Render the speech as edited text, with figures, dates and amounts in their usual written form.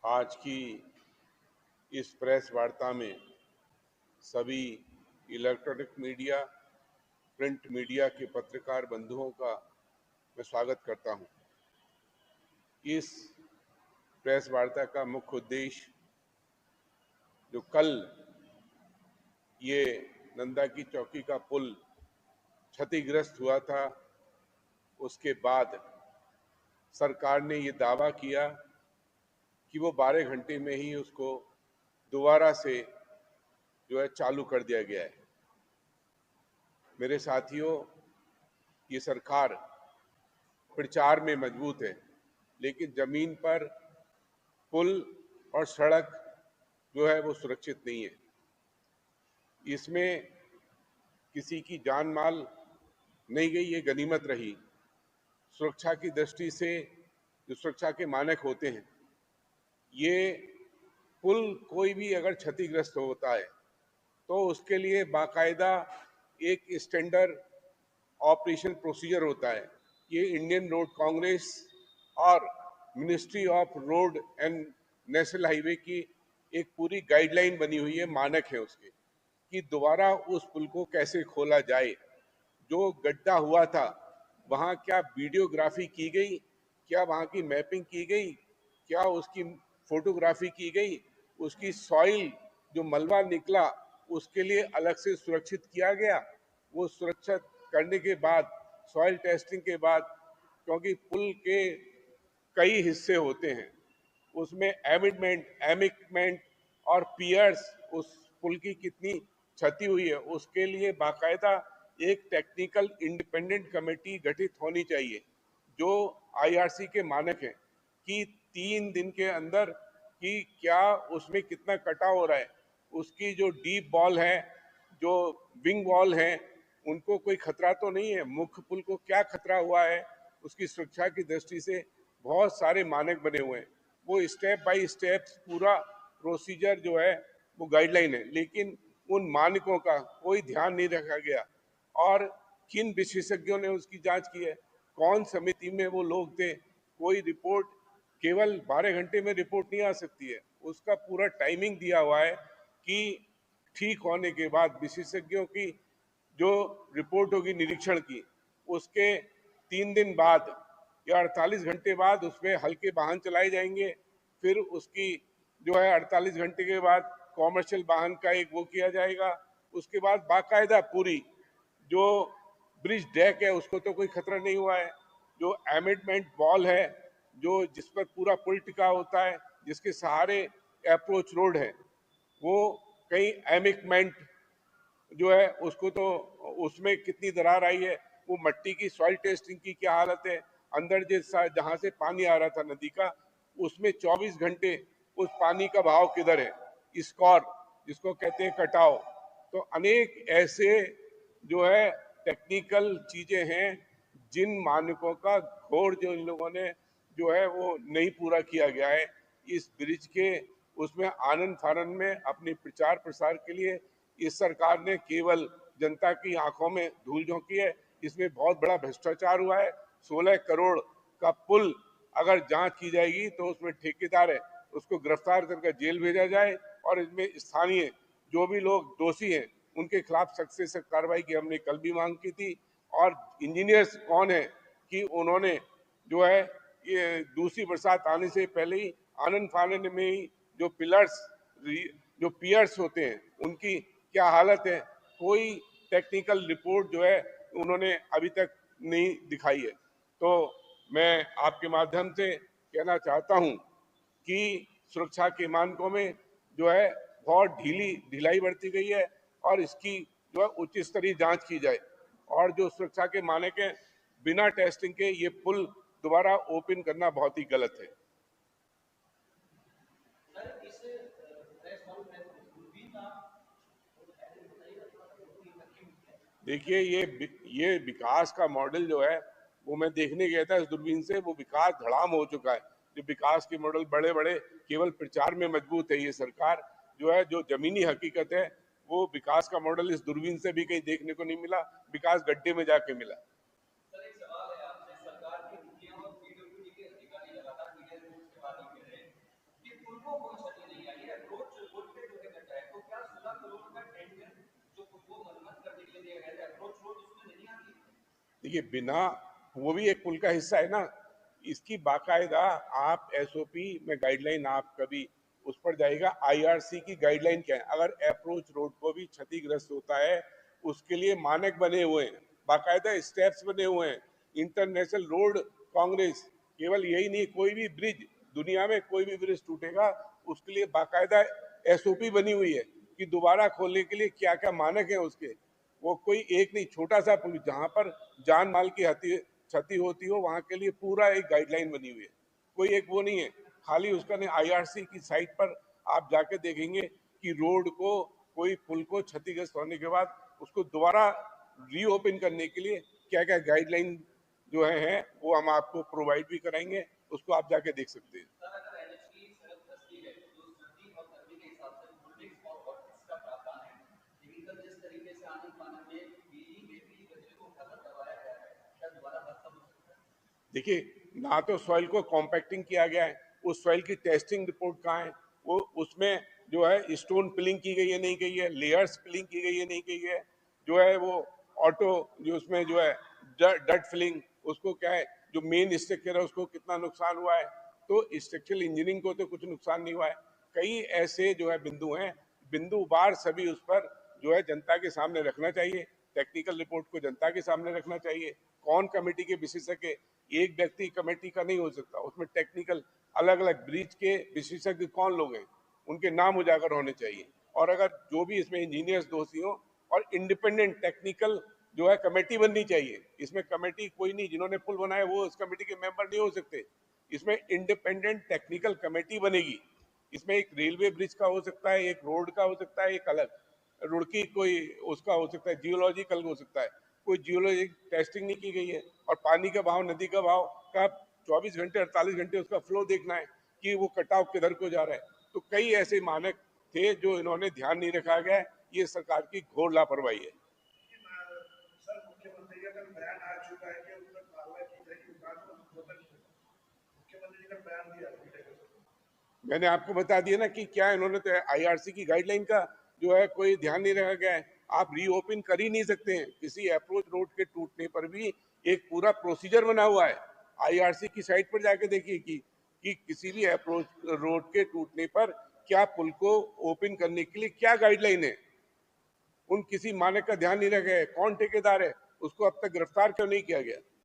आज की इस प्रेस वार्ता में सभी इलेक्ट्रॉनिक मीडिया, प्रिंट मीडिया के पत्रकार बंधुओं का मैं स्वागत करता हूं। इस प्रेस वार्ता का मुख्य उद्देश्य जो कल ये नंदा की चौकी का पुल क्षतिग्रस्त हुआ था, उसके बाद सरकार ने ये दावा किया कि वो 12 घंटे में ही उसको दोबारा से चालू कर दिया गया है। मेरे साथियों, ये सरकार प्रचार में मजबूत है, लेकिन जमीन पर पुल और सड़क वो सुरक्षित नहीं है। इसमें किसी की जान माल नहीं गई, ये गनीमत रही। सुरक्षा की दृष्टि से जो सुरक्षा के मानक होते हैं, ये पुल कोई भी अगर क्षतिग्रस्त होता है तो उसके लिए बाकायदा एक स्टैंडर्ड ऑपरेशन प्रोसीजर होता है। ये इंडियन रोड कांग्रेस और ministry of road and national highway की एक पूरी गाइडलाइन बनी हुई है, मानक है उसके, कि दोबारा उस पुल को कैसे खोला जाए। जो गड्ढा हुआ था वहाँ क्या वीडियोग्राफी की गई, क्या वहाँ की मैपिंग की गई, क्या उसकी फोटोग्राफी की गई, उसकी सॉइल जो मलबा निकला उसके लिए अलग से सुरक्षित किया गया। वो सुरक्षित करने के बाद, सॉइल टेस्टिंग के बाद, क्योंकि पुल के कई हिस्से होते हैं, उसमें एमिकमेंट और पियर्स, उस पुल की कितनी क्षति हुई है उसके लिए बाकायदा एक टेक्निकल इंडिपेंडेंट कमेटी गठित होनी चाहिए, जो आईआरसी के मानक हैं, कि 3 दिन के अंदर कि क्या उसमें कितना कटाव हो रहा है, उसकी जो डीप वॉल है, जो विंग वॉल है, उनको कोई खतरा तो नहीं है, मुख्य पुल को क्या खतरा हुआ है, उसकी सुरक्षा की दृष्टि से बहुत सारे मानक बने हुए हैं। वो स्टेप बाय स्टेप पूरा प्रोसीजर वो गाइडलाइन है, लेकिन उन मानकों का कोई ध्यान नहीं रखा गया। और किन विशेषज्ञों ने उसकी जांच की है, कौन समिति में वो लोग थे। कोई रिपोर्ट केवल 12 घंटे में रिपोर्ट नहीं आ सकती है, उसका पूरा टाइमिंग दिया हुआ है कि ठीक होने के बाद विशेषज्ञों की जो रिपोर्ट होगी निरीक्षण की, उसके 3 दिन बाद या 48 घंटे बाद उसमें हल्के वाहन चलाए जाएंगे। फिर उसकी 48 घंटे के बाद कॉमर्शियल वाहन का एक वो किया जाएगा। उसके बाद बाकायदा पूरी जो ब्रिज डेक है उसको तो कोई खतरा नहीं हुआ है, जो एमिटमेंट वॉल है, जो जिस पर पूरा पुल टिका होता है, जिसके सहारे अप्रोच रोड है, वो कहीं एमिकमेंट उसको तो उसमें कितनी दरार आई है, वो मट्टी की सॉइल टेस्टिंग की क्या हालत है, अंदर जहां से पानी आ रहा था नदी का, उसमें 24 घंटे उस पानी का बहाव किधर है, स्कॉर जिसको कहते हैं कटाव। तो अनेक ऐसे टेक्निकल चीजें हैं जिन मानकों का घोर जो इन लोगों ने वो नहीं पूरा किया गया है। इस ब्रिज के उसमें आनंद फानंद में अपने प्रचार प्रसार के लिए इस सरकार ने केवल जनता की आंखों में धूल झोंकी है। इसमें बहुत बड़ा भ्रष्टाचार हुआ है। 16 करोड़ का पुल अगर जांच की जाएगी तो उसमें ठेकेदार है, उसको गिरफ्तार करके जेल भेजा जाए, और इसमें स्थानीय जो भी लोग दोषी हैं उनके खिलाफ सख्त से सख्त कार्रवाई की हमने कल भी मांग की थी। और इंजीनियर्स कौन है कि उन्होंने ये दूसरी बरसात आने से पहले ही आनंद फानंद में ही जो पिलर्स, जो पियर्स होते हैं, उनकी क्या हालत है, कोई टेक्निकल रिपोर्ट उन्होंने अभी तक नहीं दिखाई है। तो मैं आपके माध्यम से कहना चाहता हूं कि सुरक्षा के मानकों में बहुत ढिलाई बरती गई है, और इसकी उच्च स्तरीय जांच की जाए। और जो सुरक्षा के मानक हैं, बिना टेस्टिंग के ये पुल दोबारा ओपन करना बहुत ही गलत है। देखिए, ये विकास का मॉडल वो मैं देखने गया था इस दूरबीन से, वो विकास धड़ाम हो चुका है। जो विकास के मॉडल बड़े बड़े केवल प्रचार में मजबूत है, ये सरकार जो जमीनी हकीकत है, वो विकास का मॉडल इस दूरबीन से भी कहीं देखने को नहीं मिला, विकास गड्ढे में जाके मिला। देखिए, बिना, वो भी एक पुल का हिस्सा है ना, इसकी बाकायदा आप एसओपी में गाइडलाइन, आप कभी उस पर जाएगा, आईआरसी की गाइडलाइन क्या है, अगर अप्रोच रोड को भी क्षतिग्रस्त होता है उसके लिए मानक बने हुए हैं, बाकायदा स्टेप्स बने हुए हैं। इंटरनेशनल रोड कांग्रेस, केवल यही नहीं, कोई भी ब्रिज, दुनिया में कोई भी ब्रिज टूटेगा उसके लिए बाकायदा एसओपी बनी हुई है कि दोबारा खोलने के लिए क्या क्या मानक है उसके। वो कोई एक नहीं, छोटा सा पुल जहां पर जान माल की क्षति होती हो वहां के लिए पूरा एक गाइडलाइन बनी हुई है, कोई एक वो नहीं है खाली उसका नहीं। आईआरसी की साइट पर आप जाके देखेंगे कि रोड को, कोई पुल को क्षतिग्रस्त होने के बाद उसको दोबारा रीओपन करने के लिए क्या क्या गाइडलाइन जो है वो हम आपको प्रोवाइड भी कराएंगे, उसको आप जाके देख सकते हैं। देखिए, ना तो सॉइल को कॉम्पैक्टिंग किया गया है, उस सॉइल की टेस्टिंग रिपोर्ट कहाँ है, वो उसमें जो है स्टोन फिलिंग की गई है नहीं की है, लेयर्स फिलिंग की गई है नहीं की है, जो है वो ऑटो जो उसमें जो है डट फिलिंग, उसको क्या है, जो मेन स्ट्रक्चर है उसको कितना नुकसान हुआ है, तो स्ट्रक्चरल इंजीनियरिंग को तो कुछ नुकसान नहीं हुआ है। कई ऐसे जो है बिंदु हैं, बिंदुवार सभी उस पर जो है जनता के सामने रखना चाहिए, टेक्निकल रिपोर्ट को जनता के सामने रखना चाहिए। कौन कमेटी के विशेषज्ञ, एक व्यक्ति कमेटी का नहीं हो सकता, उसमें टेक्निकल अलग अलग ब्रिज के विशेषज्ञ कौन लोग हैं उनके नाम उजागर होने चाहिए, और अगर जो भी इसमें इंजीनियर्स दोषी हो, और इंडिपेंडेंट टेक्निकल जो है कमेटी बननी चाहिए। इसमें कमेटी कोई नहीं, जिन्होंने पुल बनाया वो उस कमेटी के मेंबर नहीं हो सकते, इसमें इंडिपेंडेंट टेक्निकल कमेटी बनेगी। इसमें एक रेलवे ब्रिज का हो सकता है, एक रोड का हो सकता है, एक अलग रुड़की कोई उसका हो सकता है, जियोलॉजिकल हो सकता है, कोई जियोलॉजिक टेस्टिंग नहीं की गई है। और पानी का बहाव, नदी का बहाव का 24 घंटे 48 घंटे उसका फ्लो देखना है कि वो कटाव किधर को जा रहा है। तो कई ऐसे मानक थे जो इन्होंने ध्यान नहीं रखा गया, ये सरकार की घोर लापरवाही है। मैंने आपको बता दिया ना कि क्या इन्होंने, तो आईआरसी की गाइडलाइन का जो है कोई ध्यान नहीं रखा गया है। आप रीओपन कर ही नहीं सकते हैं, किसी अप्रोच रोड के टूटने पर भी एक पूरा प्रोसीजर बना हुआ है। आईआरसी की साइट पर जाके देखिए कि किसी भी अप्रोच रोड के टूटने पर क्या पुल को ओपन करने के लिए क्या गाइडलाइन है, उन किसी मानक का ध्यान नहीं रखा है। कौन ठेकेदार है, उसको अब तक गिरफ्तार क्यों नहीं किया गया।